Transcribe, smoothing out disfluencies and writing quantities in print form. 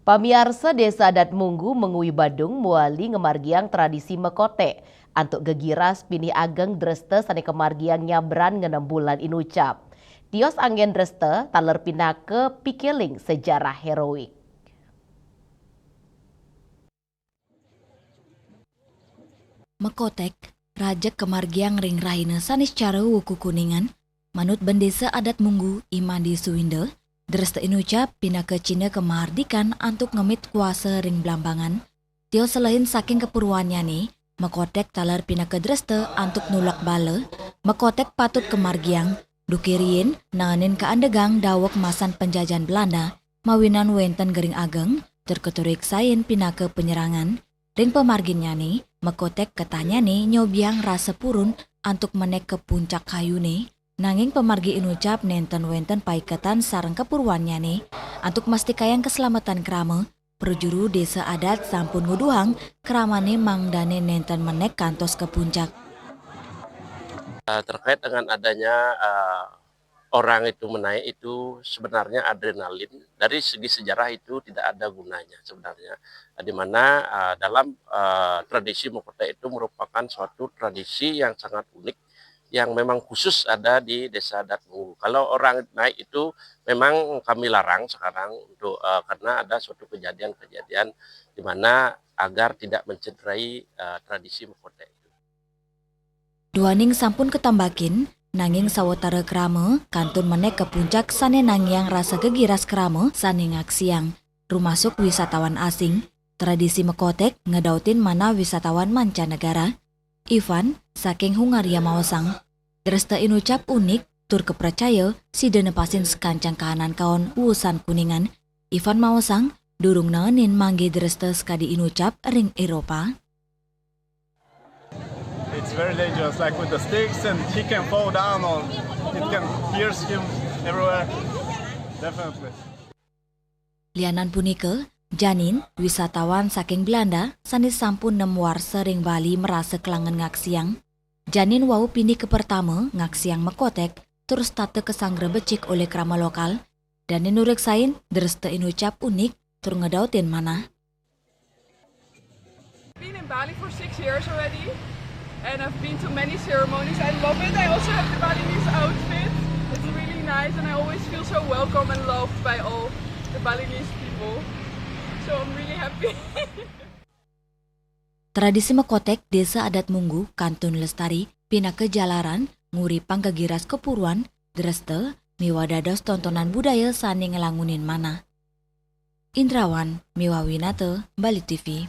Pamiarsa Desa Adat Munggu mengui Badung muali ngemargiang tradisi mekote. Antuk gegiras pini ageng dreste sane kemargiang nyabran ngenem bulan inucap. Tios anggen dreste taler pinake pikeling sejarah heroik. Mekotek, rajak kemargiang ring rahina sanis cara wuku kuningan, manut bendesa adat Munggu Imandi Suwinde, dreste inucap pinake Cina kemardikan antuk ngemit kuasa ring belambangan. Tio selain saking kepurwannya nih, mekotek talar pinake dreste antuk nulak bale, mekotek patut kemargiang, dukirien nanganin keandegang dawak masan penjajan Belanda, mawinan wenten gering ageng, terketurik sain pinake penyerangan. Ring pemarginnya nih, mekotek katanya nih nyobiang rasa purun antuk menek ke puncak kayu nih. Nanging pemargi inucap nenten wenten paiketan sareng kepurwannya nih. Antuk mesti kayang keselamatan krama, perjuru desa adat sampun nguduhang keramane mangdane nenten menek kantos ke puncak. Terkait dengan adanya orang itu menaik itu sebenarnya adrenalin dari segi sejarah itu tidak ada gunanya sebenarnya, di mana dalam tradisi mekotek itu merupakan suatu tradisi yang sangat unik yang memang khusus ada di Desa Adat Munggu. Kalau orang naik itu memang kami larang sekarang untuk karena ada suatu kejadian-kejadian di mana agar tidak mencederai tradisi mekotek. Duaning sampun ketambakin, nanging sawetara krama kantun menek ke puncak sane nangiang rasa gegiras krama sane ngaksiang. Rumasuk wisatawan asing, tradisi mekotek ngedautin mana wisatawan mancanegara. Ivan, saking Hungaria Mawasang, dresta inucap unik, tur kepercaya si denepasin sekancang kahanan kaon wusan kuningan. Ivan Mawasang, durung nangenin mangge dresta sekadi inucap ring Eropa. It's very dangerous, like with the sticks, and he can fall down or it can pierce him everywhere. Definitely. Lianan punika, Janin, wisatawan saking Belanda, sanis sampun nemuar sering Bali merasa kelangan ngaksiang. Janin wau pindi ke pertama ngaksiang mekotek, terus tate kesanggra becik oleh krama lokal, dan nurek sain dreste inucap unik, tur ngedautin mana. Been in Bali for 6 years already. And I've been to many ceremonies. I love it. I also have the Balinese outfit. It's really nice and I always feel so welcome and loved by all the Balinese people. So I'm really happy. Tradisi mekotek Desa Adat Munggu, Kantun Lestari, pinake jalaran, nguri panggegiras kepuruan, dreste, miwadados tontonan budaya sani ngelangunin mana. Indrawan, Miwawinate, Bali TV.